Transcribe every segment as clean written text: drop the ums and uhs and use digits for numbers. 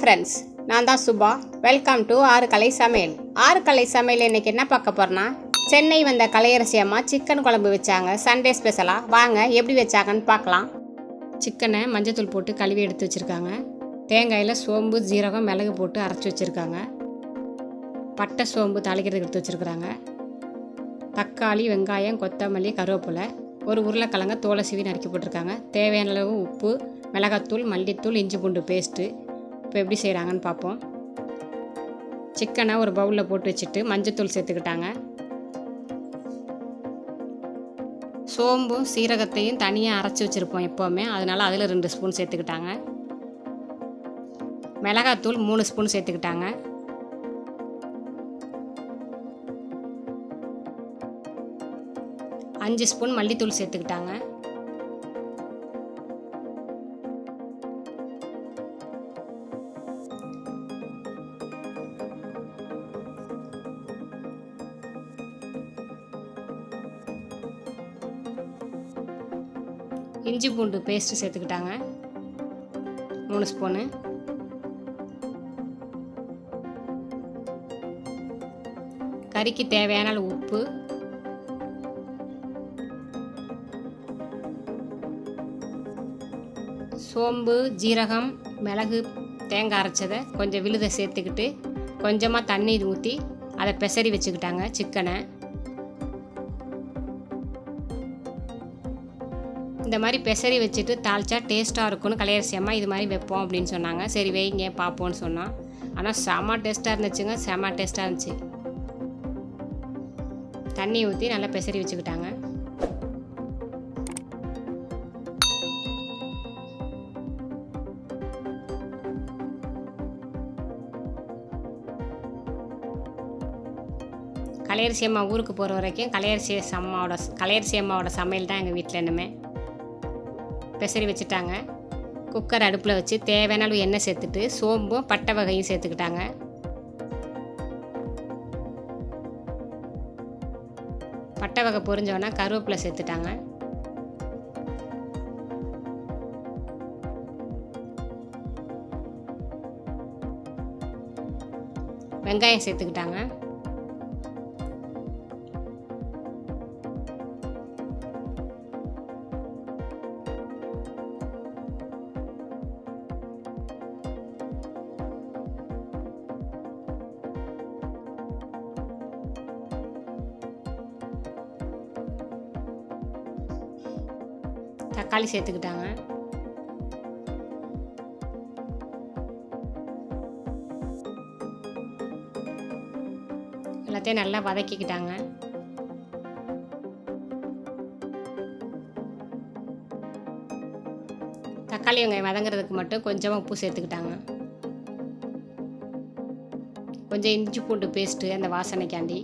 Friends, நான் தான் Subha. Welcome to ஆறு கலை சமையல். ஆறு கலை சமையல் இன்றைக்கி என்ன பார்க்க போகிறோன்னா, சென்னை வந்த கலையரசி அம்மா சிக்கன் குழம்பு வச்சாங்க சண்டே ஸ்பெஷலாக. வாங்க எப்படி வச்சாங்கன்னு பார்க்கலாம். சிக்கனை மஞ்சத்தூள் போட்டு கழுவி எடுத்து வச்சுருக்காங்க. தேங்காயில் சோம்பு, ஜீரகம், மிளகு போட்டு அரைச்சி வச்சுருக்காங்க. பட்டை, சோம்பு தாளிக்கிறதுக்கு எடுத்து வச்சுருக்குறாங்க. தக்காளி, வெங்காயம், கொத்தமல்லி, கருவேப்பிலை, ஒரு உருளைக்கிழங்க தோலை சீவி நறுக்கி போட்டிருக்காங்க. தேவையான அளவு உப்பு, மிளகாத்தூள், மல்லித்தூள், இஞ்சி பூண்டு பேஸ்ட்டு. இப்போ எப்படி செய்கிறாங்கன்னு பார்ப்போம். சிக்கனை ஒரு பவுலில் போட்டு வச்சுட்டு மஞ்சத்தூள் சேர்த்துக்கிட்டாங்க. சோம்பும் சீரகத்தையும் தனியாக அரைச்சி வச்சுருப்போம் எப்போவுமே, அதனால் அதில் 2 ஸ்பூன் சேர்த்துக்கிட்டாங்க. மிளகாத்தூள் 3 ஸ்பூன் சேர்த்துக்கிட்டாங்க. அஞ்சு ஸ்பூன் மல்லித்தூள் சேர்த்துக்கிட்டாங்க. இஞ்சி பூண்டு பேஸ்ட்டு சேர்த்துக்கிட்டாங்க 3 ஸ்பூனு. கறிக்கு தேவையான அளவு உப்பு, சோம்பு, ஜீரகம், மிளகு, தேங்காய் அரைச்சதை கொஞ்சம் விழுதை சேர்த்துக்கிட்டு கொஞ்சமாக தண்ணி ஊற்றி அதை பெசரி வச்சுக்கிட்டாங்க சிக்கனை. இந்த மாதிரி பெசரி வச்சுட்டு தாளிச்சா டேஸ்ட்டாக இருக்கும்னு கலையரசி அம்மா இது மாதிரி வைப்போம் அப்படின்னு சொன்னாங்க. சரி வைங்க பார்ப்போன்னு சொன்னோம். ஆனால் செம்ம டேஸ்ட்டாக இருந்துச்சுங்க, செம்ம டேஸ்ட்டாக இருந்துச்சு. தண்ணி ஊற்றி நல்லா பெசரி வச்சுக்கிட்டாங்க. கலையரசி அம்மா ஊருக்கு போகிற வரைக்கும் கலையரசி அம்மாவோட சமையல் தான் எங்கள் வீட்டில் என்னமே. பெசரி வச்சுட்டாங்க. குக்கர் அடுப்பில் வச்சு தேவையான அளவு எண்ணெய் சேர்த்துட்டு சோம்பும் பட்டை வகையும் சேர்த்துக்கிட்டாங்க. பட்டை வகை பொரிஞ்சோன்னா கருவேப்பிலை சேர்த்துட்டாங்க. வெங்காயம் சேர்த்துக்கிட்டாங்க. தக்காளி சேர்த்துக்கிட்டாங்க. எல்லாத்தையும் நல்லா வதக்கிக்கிட்டாங்க. தக்காளி வெங்காயம் வதங்குறதுக்கு மட்டும் கொஞ்சமாக உப்பு சேர்த்துக்கிட்டாங்க. கொஞ்சம் இஞ்சி பூண்டு பேஸ்ட்டு அந்த வாசனைக்காண்டி.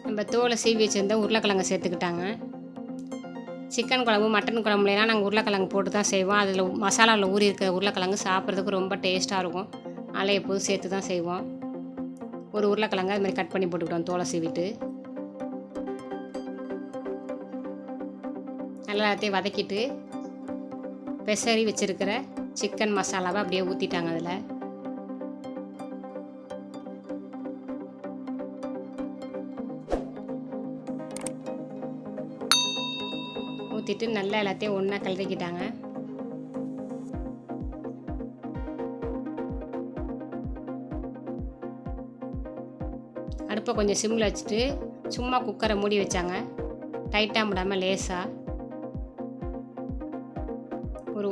நம்ம தோலை சீவி வச்சுருந்தா உருளைக்கிழங்கு சேர்த்துக்கிட்டாங்க. சிக்கன் குழம்பு, மட்டன் குழம்புலாம் நாங்கள் உருளைக்கிழங்கு போட்டு தான் செய்வோம். அதில் மசாலாவில் ஊறி இருக்கிற உருளைக்கிழங்கு சாப்பிட்றதுக்கு ரொம்ப டேஸ்ட்டாக இருக்கும். அதில் எப்போதும் சேர்த்து தான் செய்வோம். ஒரு உருளைக்கிழங்கு அது மாதிரி கட் பண்ணி போட்டுக்கிட்டோம் தோலை சீவிட்டு. நல்லா எல்லாத்தையும் வதக்கிட்டு பெசரி வச்சுருக்கிற சிக்கன் மசாலாவை அப்படியே ஊற்றிட்டாங்க. அதில் ஊற்றிட்டு நல்லா எல்லாத்தையும் ஒன்றா கலரிக்கிட்டாங்க. அடுப்பை கொஞ்சம் சிம்மில் வச்சுட்டு சும்மா குக்கரை மூடி வச்சாங்க. டைட்டாக மூடாமல் லேசாக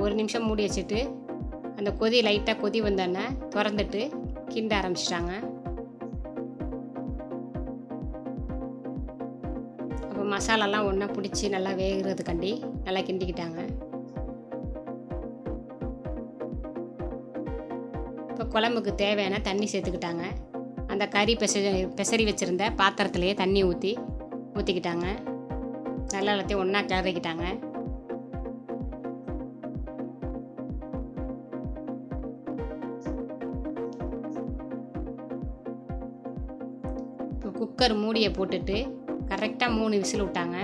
ஒரு நிமிஷம் மூடி வச்சுட்டு அந்த லைட்டாக கொதி வந்தோடனே திறந்துட்டு கிண்ட ஆரம்பிச்சிட்டாங்க. அப்போ மசாலாலாம் ஒன்றா பிடிச்சி நல்லா வேகிறதுக்காண்டி நல்லா கிண்டிக்கிட்டாங்க. இப்போ குழம்புக்கு தேவையான தண்ணி சேர்த்துக்கிட்டாங்க. அந்த கறி பெசரி வச்சுருந்த பாத்திரத்துலேயே தண்ணி ஊற்றிக்கிட்டாங்க. நல்லா எல்லாத்தையும் ஒன்றா கிளறிக்கிட்டாங்க. இப்போ குக்கர் மூடியை போட்டுட்டு கரெக்டாக 3 விசில் விட்டாங்க.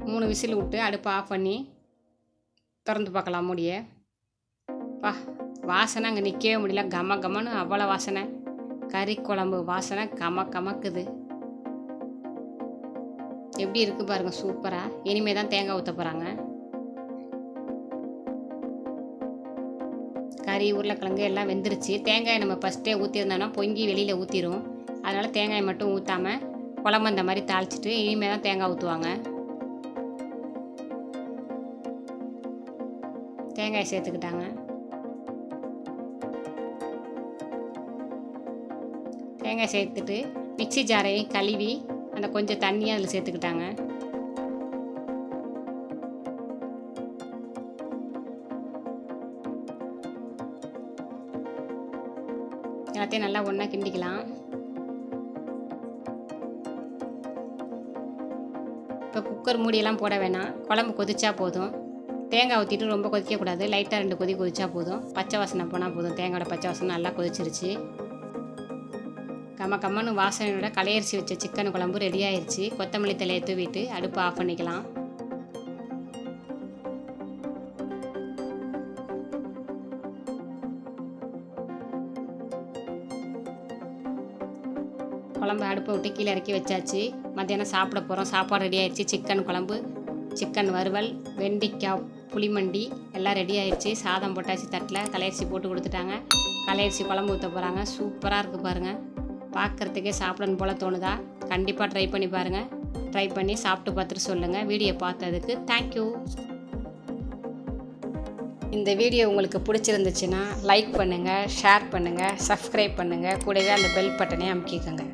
3 விசில் விட்டு அடுப்பை ஆஃப் பண்ணி திறந்து பார்க்கலாம் மூடிய. வாசனை அங்கே நிற்கவே முடியல. கமன்னு அவ்வளோ வாசனை. கறி குழம்பு வாசனை கமக்குது. எப்படி இருக்குது பாருங்கள், சூப்பராக. இனிமேல் தான் தேங்காய் ஊற்ற போகிறாங்க. கறி உருளைக்கிழங்கு எல்லாம் வெந்துருச்சு. தேங்காயை நம்ம ஃபஸ்ட்டே ஊற்றிருந்தோம்னா பொங்கி வெளியில் ஊற்றிடும். அதனால் தேங்காயை மட்டும் ஊற்றாமல் குழம்பு அந்த மாதிரி தாளிச்சிட்டு இனிமேல் தான் தேங்காய் ஊற்றுவாங்க. தேங்காயை சேர்த்துக்கிட்டாங்க. தேங்காய் சேர்த்துட்டு மிக்ஸி ஜாரையும் கழுவி அந்த கொஞ்சம் தண்ணியை அதில் சேர்த்துக்கிட்டாங்க. எல்லாத்தையும் நல்லா ஒன்றா கிண்டிக்கலாம். இப்போ குக்கர் மூடியெல்லாம் போட வேணாம். குழம்பு கொதிச்சா போதும். தேங்காய் ஊற்றிட்டு ரொம்ப கொதிக்கக்கூடாது. லைட்டாக 2 கொதி கொதிச்சா போதும். பச்சை வாசனை போனால் போதும். தேங்காயோட பச்சை வாசனை நல்லா கொதிச்சிருச்சு. கம்மன்னு வாசனையோட களையரிசி வச்ச சிக்கன் குழம்பு ரெடி ஆயிடுச்சு. கொத்தமல்லி தலையை தூவிட்டு அடுப்பு ஆஃப் பண்ணிக்கலாம். குழம்பு அடுப்பை விட்டு கீழே இறக்கி வச்சாச்சு. மத்தியானம் சாப்பிட போகிறோம். சாப்பாடு ரெடி ஆயிடுச்சு. சிக்கன் குழம்பு, சிக்கன் வறுவல், வெண்டைக்காய் புளிமண்டி எல்லாம் ரெடி ஆயிடுச்சு. சாதம் போட்டாச்சு தட்டில். களையரிசி போட்டு கொடுத்துட்டாங்க. களையரிசி குழம்பு ஊற்ற போகிறாங்க. சூப்பராக இருக்குது பாருங்கள். பார்க்குறதுக்கே சாப்பிடணும் போல் தோணுதா? கண்டிப்பாக ட்ரை பண்ணி பாருங்கள். ட்ரை பண்ணி சாப்பிட்டு பார்த்துட்டு சொல்லுங்கள். வீடியோ பார்த்ததுக்கு தேங்க்யூ. இந்த வீடியோ உங்களுக்கு பிடிச்சிருந்துச்சுன்னா லைக் பண்ணுங்கள், ஷேர் பண்ணுங்கள், சப்ஸ்கிரைப் பண்ணுங்கள். கூடவே அந்த பெல் பட்டனை அமுக்கிக்கோங்க.